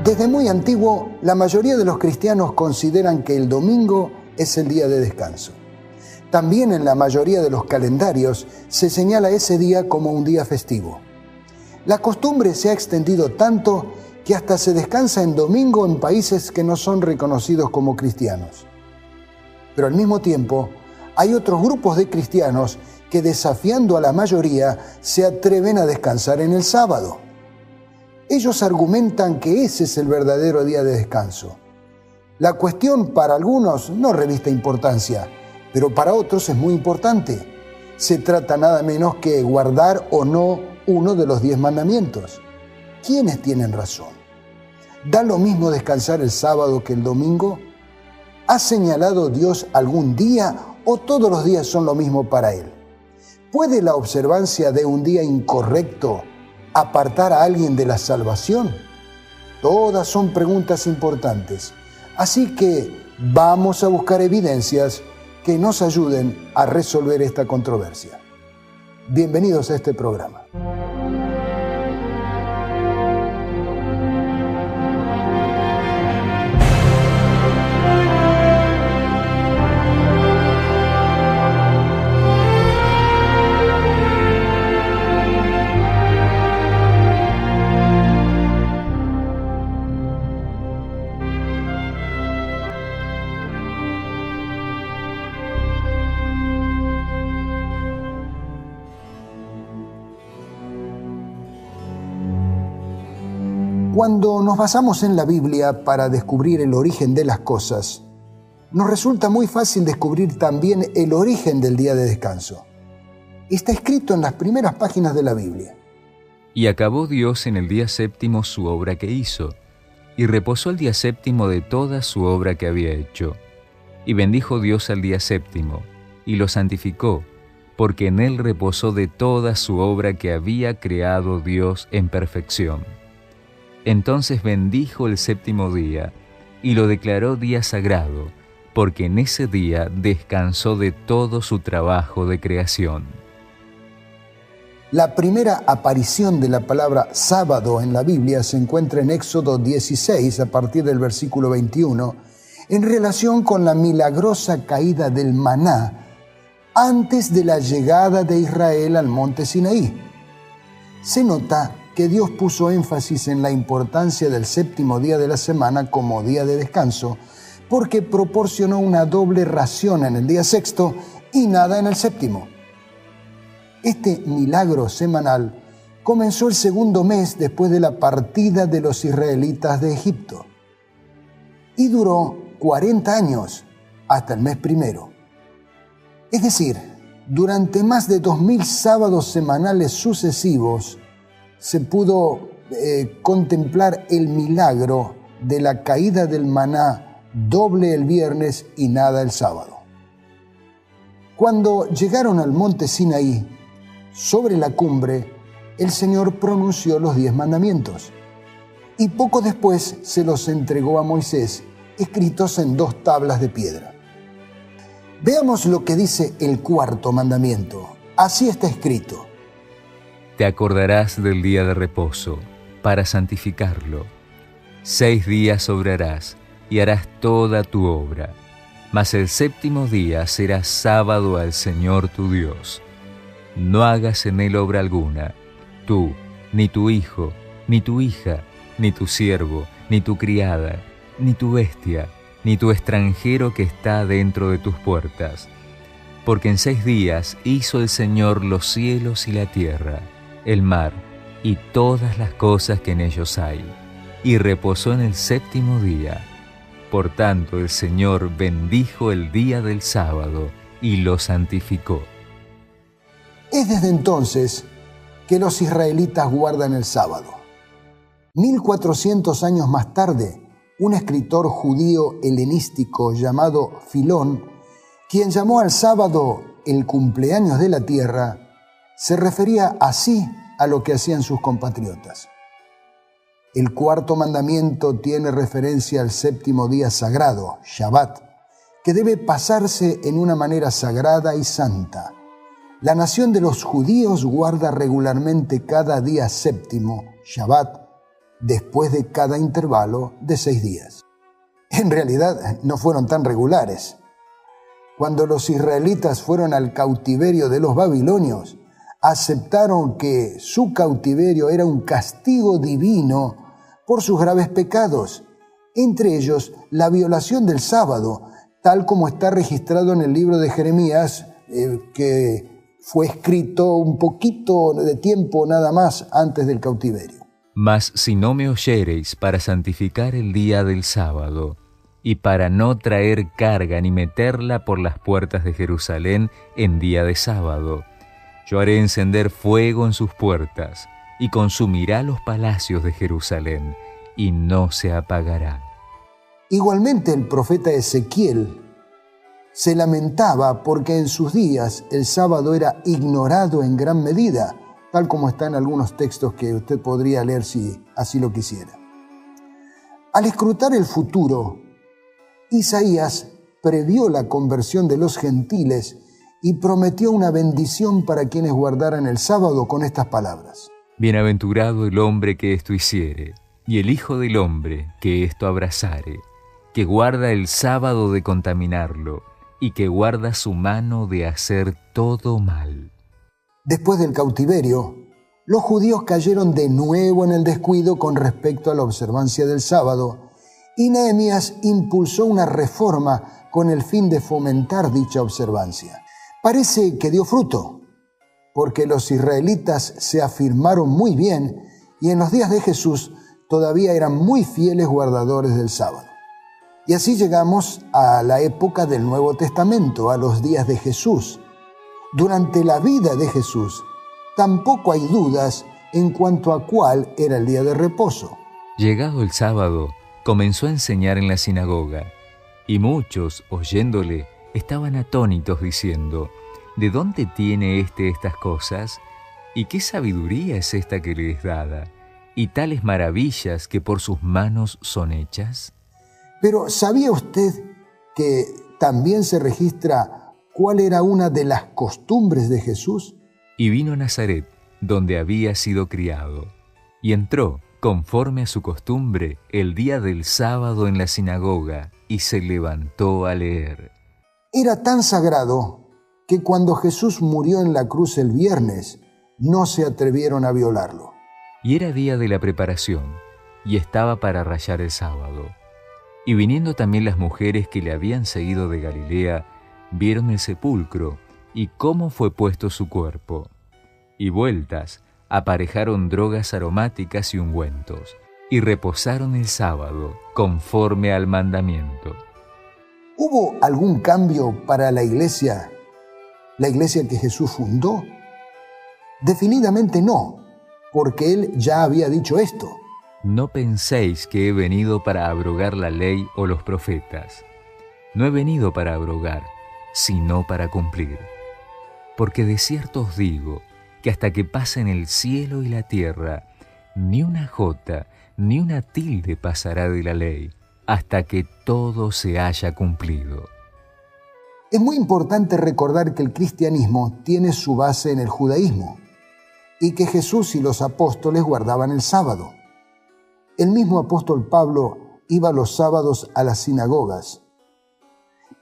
Desde muy antiguo, la mayoría de los cristianos consideran que el domingo es el día de descanso. También en la mayoría de los calendarios se señala ese día como un día festivo. La costumbre se ha extendido tanto que hasta se descansa en domingo en países que no son reconocidos como cristianos. Pero al mismo tiempo, hay otros grupos de cristianos que, desafiando a la mayoría, se atreven a descansar en el sábado. Ellos argumentan que ese es el verdadero día de descanso. La cuestión para algunos no reviste importancia, pero para otros es muy importante. Se trata nada menos que guardar o no uno de los 10 mandamientos. ¿Quiénes tienen razón? ¿Da lo mismo descansar el sábado que el domingo? ¿Ha señalado Dios algún día o todos los días son lo mismo para Él? ¿Puede la observancia de un día incorrecto apartar a alguien de la salvación? Todas son preguntas importantes. Así que vamos a buscar evidencias que nos ayuden a resolver esta controversia. Bienvenidos a este programa. Cuando nos basamos en la Biblia para descubrir el origen de las cosas, nos resulta muy fácil descubrir también el origen del día de descanso. Está escrito en las primeras páginas de la Biblia. Y acabó Dios en el día séptimo su obra que hizo, y reposó el día séptimo de toda su obra que había hecho. Y bendijo Dios al día séptimo, y lo santificó, porque en él reposó de toda su obra que había creado Dios en perfección. Entonces bendijo el séptimo día, y lo declaró día sagrado, porque en ese día descansó de todo su trabajo de creación. La primera aparición de la palabra sábado en la Biblia se encuentra en Éxodo 16, a partir del versículo 21, en relación con la milagrosa caída del maná antes de la llegada de Israel al monte Sinaí. Se nota que Dios puso énfasis en la importancia del séptimo día de la semana como día de descanso, porque proporcionó una doble ración en el día sexto y nada en el séptimo. Este milagro semanal comenzó el segundo mes después de la partida de los israelitas de Egipto y duró 40 años hasta el mes primero. Es decir, durante más de 2000 sábados semanales sucesivos se pudo contemplar el milagro de la caída del maná doble el viernes y nada el sábado. Cuando llegaron al monte Sinaí, sobre la cumbre, el Señor pronunció los 10 mandamientos y poco después se los entregó a Moisés, escritos en 2 tablas de piedra. Veamos lo que dice el cuarto mandamiento. Así está escrito: Te acordarás del día de reposo, para santificarlo. 6 días obrarás, y harás toda tu obra. Mas el séptimo día será sábado al Señor tu Dios. No hagas en él obra alguna, tú, ni tu hijo, ni tu hija, ni tu siervo, ni tu criada, ni tu bestia, ni tu extranjero que está dentro de tus puertas. Porque en 6 días hizo el Señor los cielos y la tierra, el mar y todas las cosas que en ellos hay, y reposó en el séptimo día. Por tanto, el Señor bendijo el día del sábado y lo santificó. Es desde entonces que los israelitas guardan el sábado. 1400 años más tarde, un escritor judío helenístico llamado Filón, quien llamó al sábado el cumpleaños de la tierra, se refería así a lo que hacían sus compatriotas. El cuarto mandamiento tiene referencia al séptimo día sagrado, Shabbat, que debe pasarse en una manera sagrada y santa. La nación de los judíos guarda regularmente cada día séptimo, Shabbat, después de cada intervalo de 6 días. En realidad no fueron tan regulares. Cuando los israelitas fueron al cautiverio de los babilonios, aceptaron que su cautiverio era un castigo divino por sus graves pecados, entre ellos la violación del sábado, tal como está registrado en el libro de Jeremías, que fue escrito un poquito de tiempo nada más antes del cautiverio. Mas si no me oyereis para santificar el día del sábado, y para no traer carga ni meterla por las puertas de Jerusalén en día de sábado, yo haré encender fuego en sus puertas, y consumirá los palacios de Jerusalén, y no se apagará. Igualmente el profeta Ezequiel se lamentaba porque en sus días el sábado era ignorado en gran medida, tal como está en algunos textos que usted podría leer si así lo quisiera. Al escrutar el futuro, Isaías previó la conversión de los gentiles y prometió una bendición para quienes guardaran el sábado con estas palabras. Bienaventurado el hombre que esto hiciere, y el hijo del hombre que esto abrazare, que guarda el sábado de contaminarlo, y que guarda su mano de hacer todo mal. Después del cautiverio, los judíos cayeron de nuevo en el descuido con respecto a la observancia del sábado, y Nehemías impulsó una reforma con el fin de fomentar dicha observancia. Parece que dio fruto, porque los israelitas se afirmaron muy bien y en los días de Jesús todavía eran muy fieles guardadores del sábado. Y así llegamos a la época del Nuevo Testamento, a los días de Jesús. Durante la vida de Jesús, tampoco hay dudas en cuanto a cuál era el día de reposo. Llegado el sábado, comenzó a enseñar en la sinagoga, y muchos, oyéndole, estaban atónitos diciendo: ¿de dónde tiene estas cosas? ¿Y qué sabiduría es esta que le es dada? ¿Y tales maravillas que por sus manos son hechas? Pero ¿sabía usted que también se registra cuál era una de las costumbres de Jesús? Y vino a Nazaret, donde había sido criado, y entró, conforme a su costumbre, el día del sábado en la sinagoga, y se levantó a leer. Era tan sagrado que cuando Jesús murió en la cruz el viernes, no se atrevieron a violarlo. Y era día de la preparación, y estaba para rayar el sábado. Y viniendo también las mujeres que le habían seguido de Galilea, vieron el sepulcro, y cómo fue puesto su cuerpo. Y vueltas, aparejaron drogas aromáticas y ungüentos, y reposaron el sábado, conforme al mandamiento. ¿Hubo algún cambio para la iglesia que Jesús fundó? Definidamente no, porque Él ya había dicho esto. No penséis que he venido para abrogar la ley o los profetas. No he venido para abrogar, sino para cumplir. Porque de cierto os digo que hasta que pasen el cielo y la tierra, ni una jota ni una tilde pasará de la ley, hasta que todo se haya cumplido. Es muy importante recordar que el cristianismo tiene su base en el judaísmo y que Jesús y los apóstoles guardaban el sábado. El mismo apóstol Pablo iba los sábados a las sinagogas.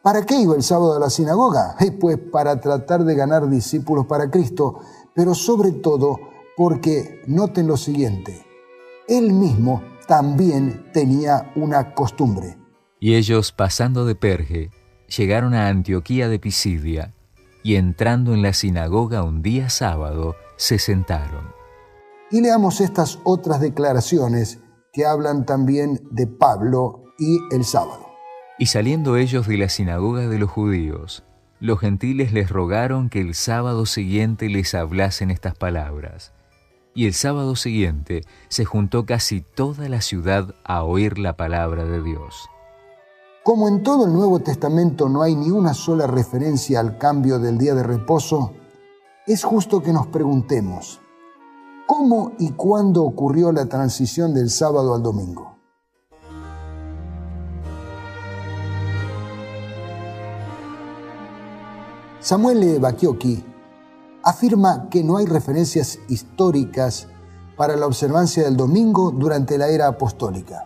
¿Para qué iba el sábado a la sinagoga? Pues para tratar de ganar discípulos para Cristo, pero sobre todo porque, noten lo siguiente, él mismo también tenía una costumbre. Y ellos, pasando de Perge, llegaron a Antioquía de Pisidia, y entrando en la sinagoga un día sábado, se sentaron. Y leamos estas otras declaraciones que hablan también de Pablo y el sábado. Y saliendo ellos de la sinagoga de los judíos, los gentiles les rogaron que el sábado siguiente les hablasen estas palabras. Y el sábado siguiente se juntó casi toda la ciudad a oír la palabra de Dios. Como en todo el Nuevo Testamento no hay ni una sola referencia al cambio del día de reposo, es justo que nos preguntemos, ¿cómo y cuándo ocurrió la transición del sábado al domingo? Samuel Bacchiocchi afirma que no hay referencias históricas para la observancia del domingo durante la era apostólica.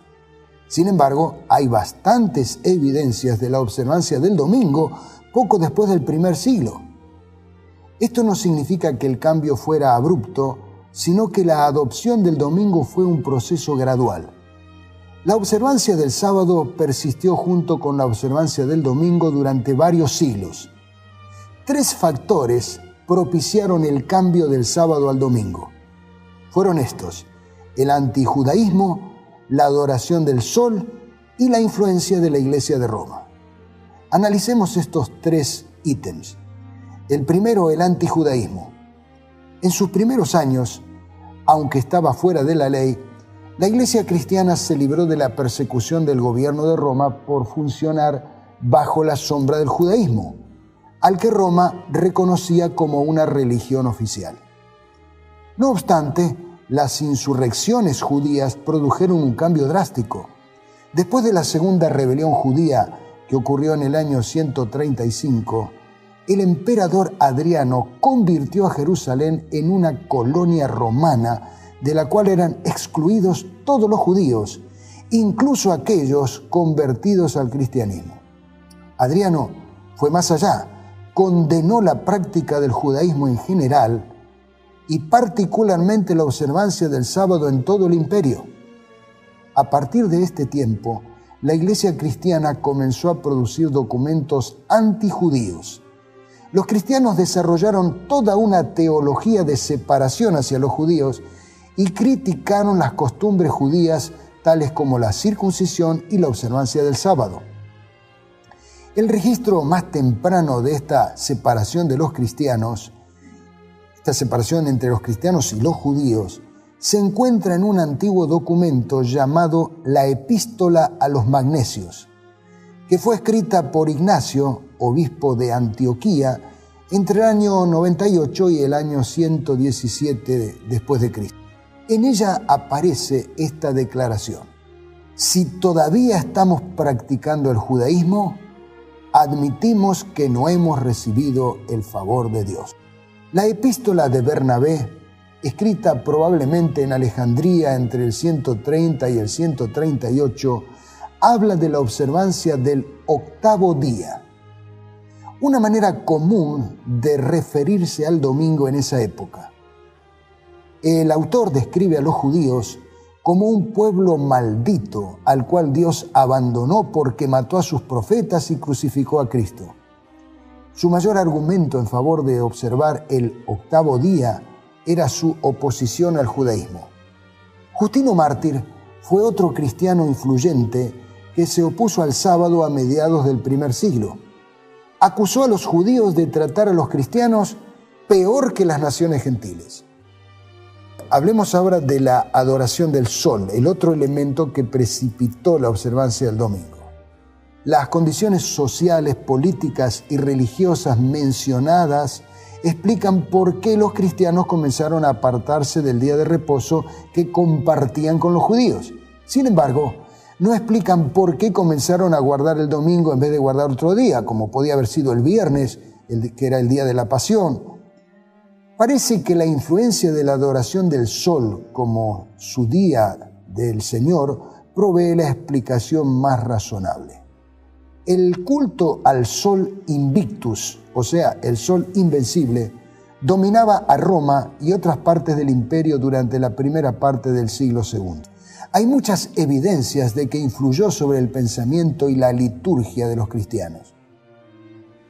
Sin embargo, hay bastantes evidencias de la observancia del domingo poco después del primer siglo. Esto no significa que el cambio fuera abrupto, sino que la adopción del domingo fue un proceso gradual. La observancia del sábado persistió junto con la observancia del domingo durante varios siglos. 3 factores propiciaron el cambio del sábado al domingo. Fueron estos: el antijudaísmo, la adoración del sol y la influencia de la Iglesia de Roma. Analicemos estos 3 ítems. El primero, el antijudaísmo. En sus primeros años, aunque estaba fuera de la ley, la Iglesia cristiana se libró de la persecución del gobierno de Roma por funcionar bajo la sombra del judaísmo, al que Roma reconocía como una religión oficial. No obstante, las insurrecciones judías produjeron un cambio drástico. Después de la segunda rebelión judía, que ocurrió en el año 135, el emperador Adriano convirtió a Jerusalén en una colonia romana de la cual eran excluidos todos los judíos, incluso aquellos convertidos al cristianismo. Adriano fue más allá, condenó la práctica del judaísmo en general y particularmente la observancia del sábado en todo el imperio. A partir de este tiempo, la Iglesia cristiana comenzó a producir documentos antijudíos. Los cristianos desarrollaron toda una teología de separación hacia los judíos y criticaron las costumbres judías tales como la circuncisión y la observancia del sábado. El registro más temprano de esta separación de los cristianos, esta separación entre los cristianos y los judíos, se encuentra en un antiguo documento llamado la Epístola a los Magnesios, que fue escrita por Ignacio, obispo de Antioquía, entre el año 98 y el año 117 después de Cristo. En ella aparece esta declaración: si todavía estamos practicando el judaísmo, admitimos que no hemos recibido el favor de Dios. La epístola de Bernabé, escrita probablemente en Alejandría entre el 130 y el 138, habla de la observancia del 8º día, una manera común de referirse al domingo en esa época. El autor describe a los judíos como un pueblo maldito al cual Dios abandonó porque mató a sus profetas y crucificó a Cristo. Su mayor argumento en favor de observar el 8º día era su oposición al judaísmo. Justino Mártir fue otro cristiano influyente que se opuso al sábado a mediados del primer siglo. Acusó a los judíos de tratar a los cristianos peor que las naciones gentiles. Hablemos ahora de la adoración del sol, el otro elemento que precipitó la observancia del domingo. Las condiciones sociales, políticas y religiosas mencionadas explican por qué los cristianos comenzaron a apartarse del día de reposo que compartían con los judíos. Sin embargo, no explican por qué comenzaron a guardar el domingo en vez de guardar otro día, como podía haber sido el viernes, que era el día de la pasión. Parece que la influencia de la adoración del sol como su día del Señor provee la explicación más razonable. El culto al sol invictus, o sea, el sol invencible, dominaba a Roma y otras partes del imperio durante la primera parte del siglo II. Hay muchas evidencias de que influyó sobre el pensamiento y la liturgia de los cristianos.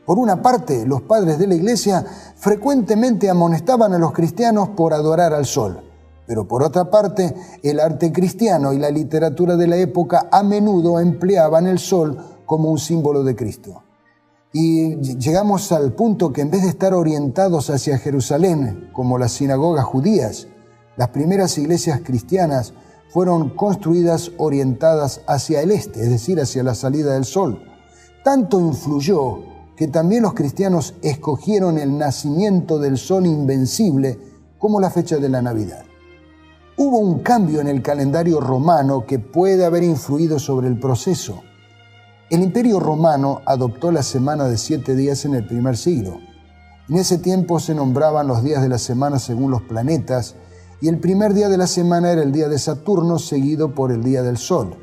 Por una parte, los padres de la Iglesia frecuentemente amonestaban a los cristianos por adorar al sol, pero por otra parte, el arte cristiano y la literatura de la época a menudo empleaban el sol como un símbolo de Cristo. Y llegamos al punto que en vez de estar orientados hacia Jerusalén, como las sinagogas judías, las primeras iglesias cristianas fueron construidas orientadas hacia el este, es decir, hacia la salida del sol. Tanto influyó que también los cristianos escogieron el nacimiento del sol invencible como la fecha de la Navidad. Hubo un cambio en el calendario romano que puede haber influido sobre el proceso. El Imperio Romano adoptó la semana de 7 días en el primer siglo. En ese tiempo se nombraban los días de la semana según los planetas y el primer día de la semana era el día de Saturno, seguido por el día del Sol.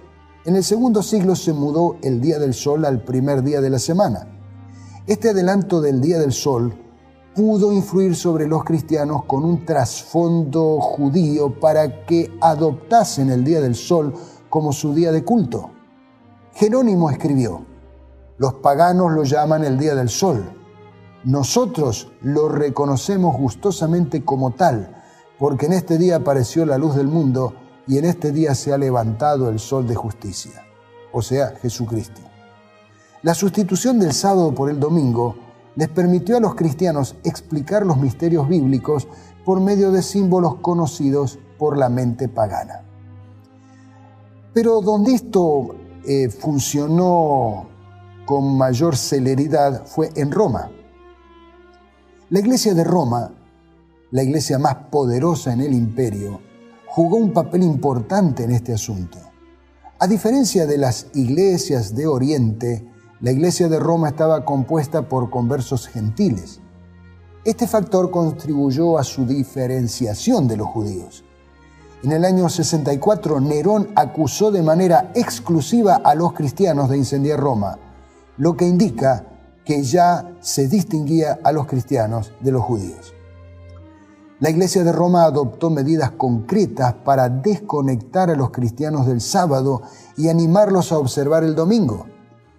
En el segundo siglo se mudó el día del Sol al primer día de la semana. Este adelanto del día del Sol pudo influir sobre los cristianos con un trasfondo judío para que adoptasen el día del Sol como su día de culto. Jerónimo escribió: los paganos lo llaman el día del Sol. Nosotros lo reconocemos gustosamente como tal, porque en este día apareció la luz del mundo y en este día se ha levantado el sol de justicia, o sea, Jesucristo. La sustitución del sábado por el domingo les permitió a los cristianos explicar los misterios bíblicos por medio de símbolos conocidos por la mente pagana. Pero donde esto funcionó con mayor celeridad fue en Roma. La Iglesia de Roma, la iglesia más poderosa en el imperio, jugó un papel importante en este asunto. A diferencia de las iglesias de Oriente, la iglesia de Roma estaba compuesta por conversos gentiles. Este factor contribuyó a su diferenciación de los judíos. En el año 64, Nerón acusó de manera exclusiva a los cristianos de incendiar Roma, lo que indica que ya se distinguía a los cristianos de los judíos. La Iglesia de Roma adoptó medidas concretas para desconectar a los cristianos del sábado y animarlos a observar el domingo.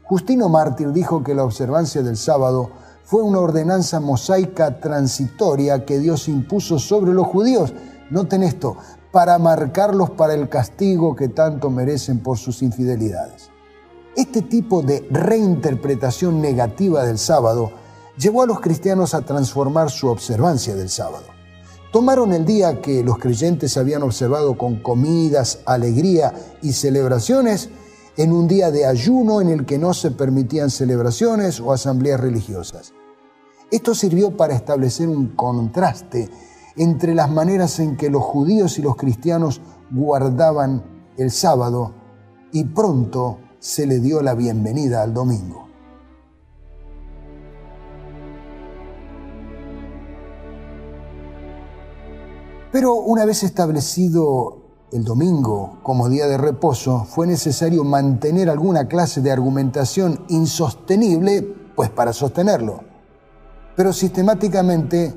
Justino Mártir dijo que la observancia del sábado fue una ordenanza mosaica transitoria que Dios impuso sobre los judíos, noten esto, para marcarlos para el castigo que tanto merecen por sus infidelidades. Este tipo de reinterpretación negativa del sábado llevó a los cristianos a transformar su observancia del sábado. Tomaron el día que los creyentes habían observado con comidas, alegría y celebraciones en un día de ayuno en el que no se permitían celebraciones o asambleas religiosas. Esto sirvió para establecer un contraste entre las maneras en que los judíos y los cristianos guardaban el sábado y pronto se le dio la bienvenida al domingo. Pero una vez establecido el domingo como día de reposo, fue necesario mantener alguna clase de argumentación insostenible, pues para sostenerlo. Pero sistemáticamente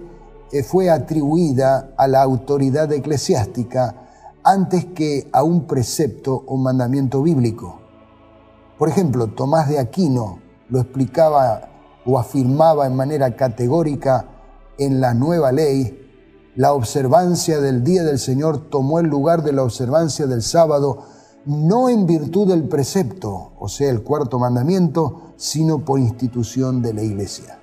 fue atribuida a la autoridad eclesiástica antes que a un precepto o mandamiento bíblico. Por ejemplo, Tomás de Aquino lo explicaba o afirmaba en manera categórica en la Nueva Ley: la observancia del día del Señor tomó el lugar de la observancia del sábado, no en virtud del precepto, o sea, el cuarto mandamiento, sino por institución de la Iglesia.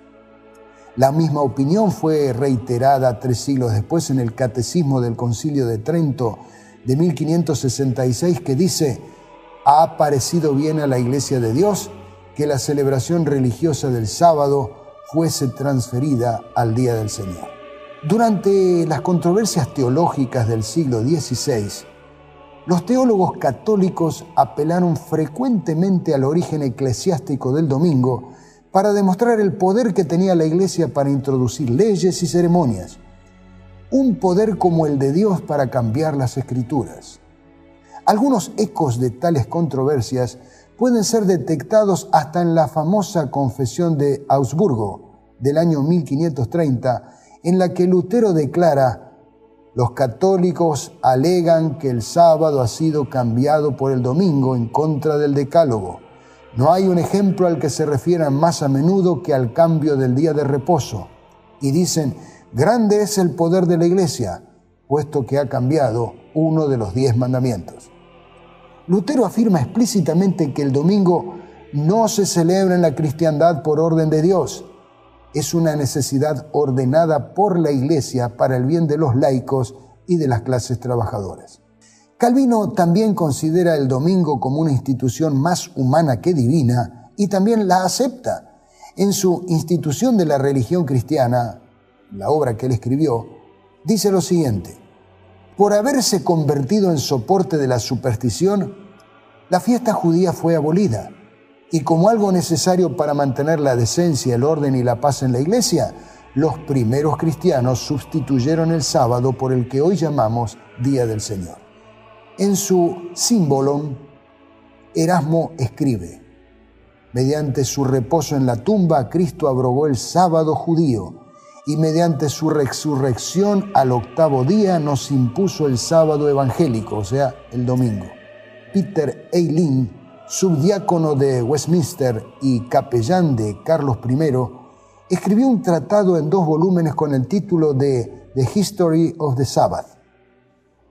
La misma opinión fue reiterada 3 siglos después en el Catecismo del Concilio de Trento de 1566, que dice: ha parecido bien a la Iglesia de Dios que la celebración religiosa del sábado fuese transferida al día del Señor. Durante las controversias teológicas del siglo XVI, los teólogos católicos apelaron frecuentemente al origen eclesiástico del domingo para demostrar el poder que tenía la Iglesia para introducir leyes y ceremonias, un poder como el de Dios para cambiar las Escrituras. Algunos ecos de tales controversias pueden ser detectados hasta en la famosa Confesión de Augsburgo del año 1530, en la que Lutero declara: los católicos alegan que el sábado ha sido cambiado por el domingo en contra del decálogo. No hay un ejemplo al que se refieran más a menudo que al cambio del día de reposo. Y dicen: grande es el poder de la Iglesia, puesto que ha cambiado uno de los 10 mandamientos. Lutero afirma explícitamente que el domingo no se celebra en la cristiandad por orden de Dios. Es una necesidad ordenada por la Iglesia para el bien de los laicos y de las clases trabajadoras. Calvino también considera el domingo como una institución más humana que divina y también la acepta. En su Institución de la Religión Cristiana, la obra que él escribió, dice lo siguiente: por haberse convertido en soporte de la superstición, la fiesta judía fue abolida, y como algo necesario para mantener la decencia, el orden y la paz en la Iglesia, los primeros cristianos sustituyeron el sábado por el que hoy llamamos Día del Señor. En su Symbolon, Erasmo escribe: mediante su reposo en la tumba, Cristo abrogó el sábado judío, y mediante su resurrección al octavo día nos impuso el sábado evangélico, o sea, el domingo. Peter Eileen, subdiácono de Westminster y capellán de Carlos I, escribió un tratado en 2 volúmenes con el título de The History of the Sabbath.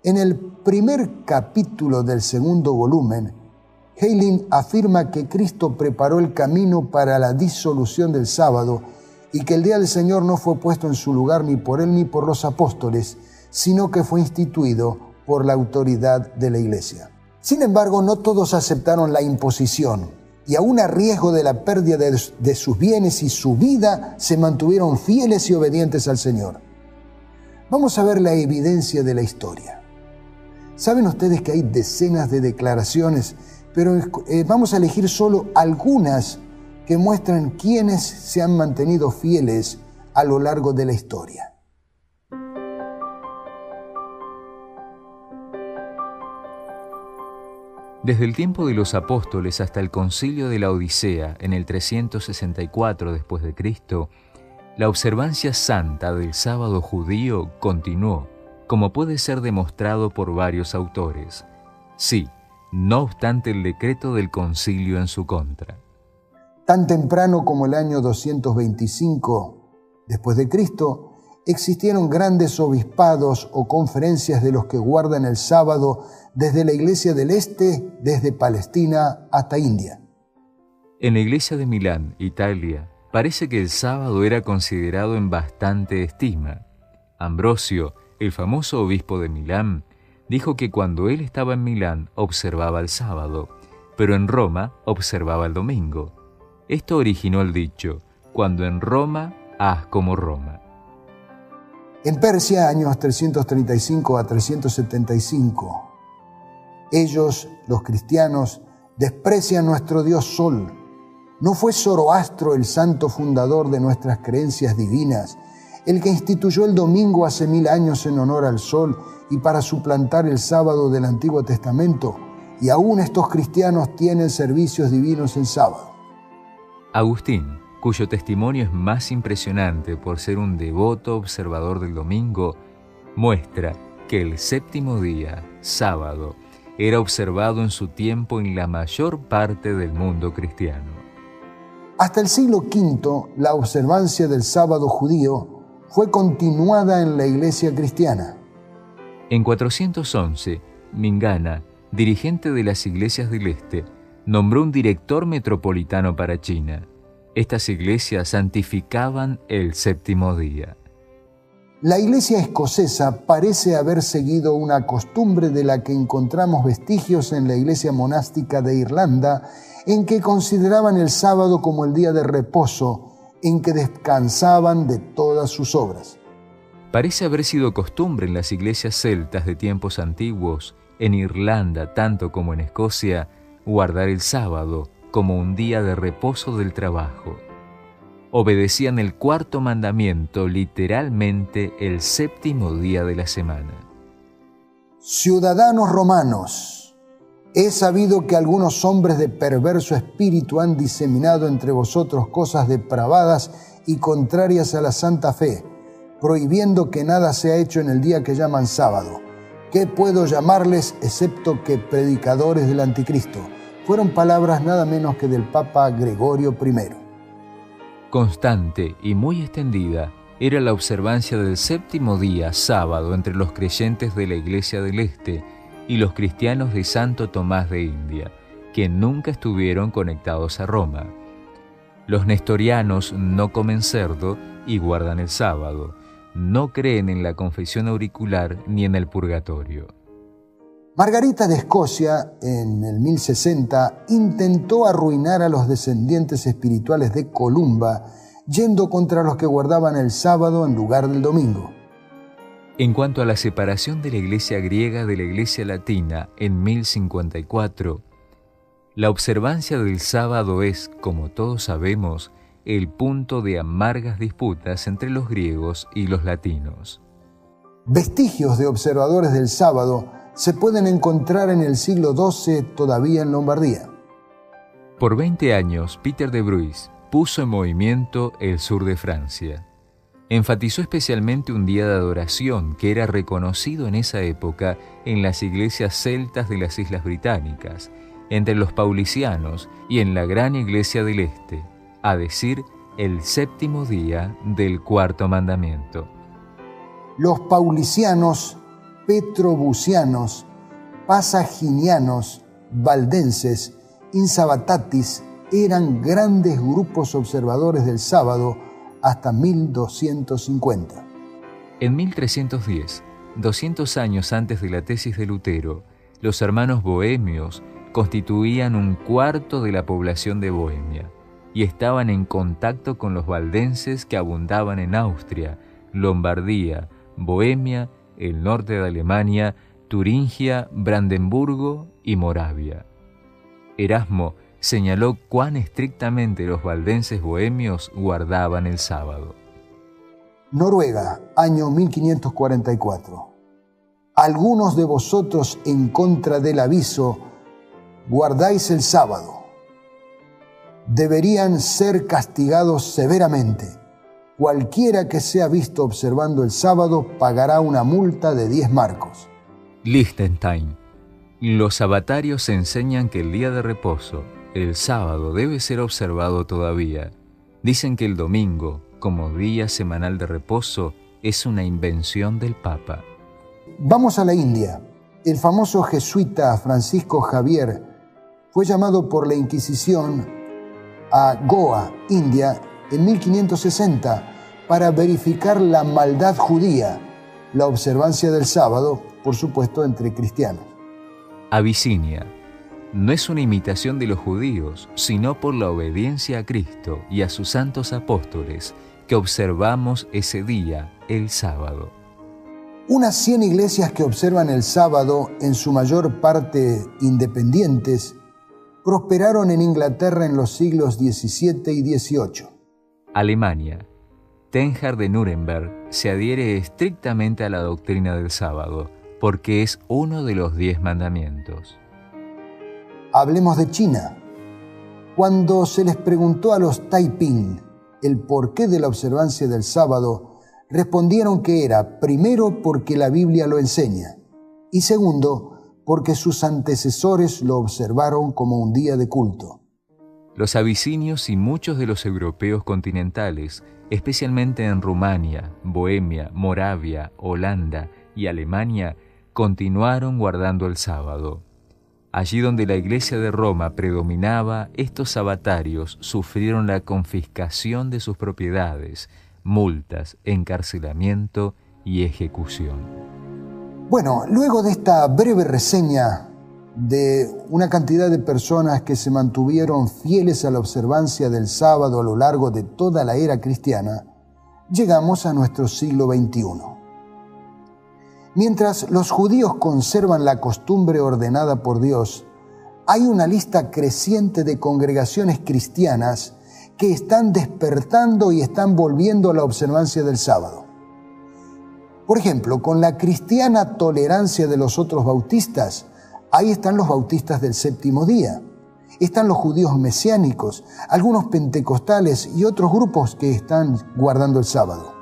En el primer capítulo del segundo volumen, Eileen afirma que Cristo preparó el camino para la disolución del sábado y que el día del Señor no fue puesto en su lugar ni por él ni por los apóstoles, sino que fue instituido por la autoridad de la Iglesia. Sin embargo, no todos aceptaron la imposición y aún a riesgo de la pérdida de sus bienes y su vida, se mantuvieron fieles y obedientes al Señor. Vamos a ver la evidencia de la historia. Saben ustedes que hay decenas de declaraciones, pero vamos a elegir solo algunas que muestran quiénes se han mantenido fieles a lo largo de la historia. Desde el tiempo de los apóstoles hasta el concilio de la Odisea en el 364 después de Cristo, la observancia santa del sábado judío continuó, como puede ser demostrado por varios autores. Sí, no obstante el decreto del concilio en su contra. Tan temprano como el año 225 después de Cristo, existieron grandes obispados o conferencias de los que guardan el sábado desde la Iglesia del Este, desde Palestina hasta India. En la Iglesia de Milán, Italia, parece que el sábado era considerado en bastante estima. Ambrosio, el famoso obispo de Milán, dijo que cuando él estaba en Milán observaba el sábado, pero en Roma observaba el domingo. Esto originó el dicho: cuando en Roma, haz como Roma. En Persia, años 335 a 375, ellos, los cristianos, desprecian nuestro Dios Sol. ¿No fue Zoroastro el santo fundador de nuestras creencias divinas, el que instituyó el domingo hace 1000 años en honor al Sol y para suplantar el sábado del Antiguo Testamento? Y aún estos cristianos tienen servicios divinos en sábado. Agustín, cuyo testimonio es más impresionante por ser un devoto observador del domingo, muestra que el séptimo día, sábado, era observado en su tiempo en la mayor parte del mundo cristiano. Hasta el siglo V, la observancia del sábado judío fue continuada en la Iglesia cristiana. En 411, Mingana, dirigente de las iglesias del Este, nombró un director metropolitano para China. Estas iglesias santificaban el séptimo día. La iglesia escocesa parece haber seguido una costumbre de la que encontramos vestigios en la iglesia monástica de Irlanda, en que consideraban el sábado como el día de reposo, en que descansaban de todas sus obras. Parece haber sido costumbre en las iglesias celtas de tiempos antiguos, en Irlanda tanto como en Escocia, guardar el sábado como un día de reposo del trabajo. Obedecían el cuarto mandamiento, literalmente el séptimo día de la semana. Ciudadanos romanos, he sabido que algunos hombres de perverso espíritu han diseminado entre vosotros cosas depravadas y contrarias a la santa fe, prohibiendo que nada sea hecho en el día que llaman sábado. ¿Qué puedo llamarles excepto que predicadores del anticristo? Fueron palabras nada menos que del Papa Gregorio I. Constante y muy extendida era la observancia del séptimo día, sábado, entre los creyentes de la Iglesia del Este y los cristianos de Santo Tomás de India, que nunca estuvieron conectados a Roma. Los nestorianos no comen cerdo y guardan el sábado. No creen en la confesión auricular ni en el purgatorio. Margarita de Escocia, en el 1060, intentó arruinar a los descendientes espirituales de Columba, yendo contra los que guardaban el sábado en lugar del domingo. En cuanto a la separación de la Iglesia griega de la Iglesia latina en 1054, la observancia del sábado es, como todos sabemos, el punto de amargas disputas entre los griegos y los latinos. Vestigios de observadores del sábado se pueden encontrar en el siglo XII todavía en Lombardía. Por 20 años, Peter de Bruys puso en movimiento el sur de Francia. Enfatizó especialmente un día de adoración que era reconocido en esa época en las iglesias celtas de las Islas Británicas, entre los paulicianos y en la gran iglesia del Este, a decir, el séptimo día del cuarto mandamiento. Los paulicianos, petrobucianos, pasaginianos, valdenses, insabatatis eran grandes grupos observadores del sábado hasta 1250. En 1310, 200 años antes de la tesis de Lutero, los hermanos bohemios constituían un cuarto de la población de Bohemia y estaban en contacto con los valdenses que abundaban en Austria, Lombardía, Bohemia, el norte de Alemania, Turingia, Brandenburgo y Moravia. Erasmo señaló cuán estrictamente los valdenses bohemios guardaban el sábado. Noruega, año 1544. Algunos de vosotros en contra del aviso guardáis el sábado. Deberían ser castigados severamente. Cualquiera que sea visto observando el sábado pagará una multa de 10 marcos. Liechtenstein. Los sabatarios enseñan que el día de reposo, el sábado, debe ser observado todavía. Dicen que el domingo, como día semanal de reposo, es una invención del Papa. Vamos a la India. El famoso jesuita Francisco Javier fue llamado por la Inquisición a Goa, India, en 1560 para verificar la maldad judía, la observancia del sábado, por supuesto, entre cristianos. Abisinia. No es una imitación de los judíos, sino por la obediencia a Cristo y a sus santos apóstoles, que observamos ese día, el sábado. Unas 100 iglesias que observan el sábado, en su mayor parte independientes, prosperaron en Inglaterra en los siglos XVII y XVIII. Alemania. Tenjar de Nuremberg se adhiere estrictamente a la doctrina del sábado, porque es uno de los 10 mandamientos. Hablemos de China. Cuando se les preguntó a los Taiping el porqué de la observancia del sábado, respondieron que era, primero, porque la Biblia lo enseña, y segundo, porque sus antecesores lo observaron como un día de culto. Los abisinios y muchos de los europeos continentales, especialmente en Rumania, Bohemia, Moravia, Holanda y Alemania, continuaron guardando el sábado. Allí donde la Iglesia de Roma predominaba, estos sabatarios sufrieron la confiscación de sus propiedades, multas, encarcelamiento y ejecución. Bueno, luego de esta breve reseña de una cantidad de personas que se mantuvieron fieles a la observancia del sábado a lo largo de toda la era cristiana, llegamos a nuestro siglo XXI. Mientras los judíos conservan la costumbre ordenada por Dios, hay una lista creciente de congregaciones cristianas que están despertando y están volviendo a la observancia del sábado. Por ejemplo, con la cristiana tolerancia de los otros bautistas, ahí están los bautistas del séptimo día, están los judíos mesiánicos, algunos pentecostales y otros grupos que están guardando el sábado.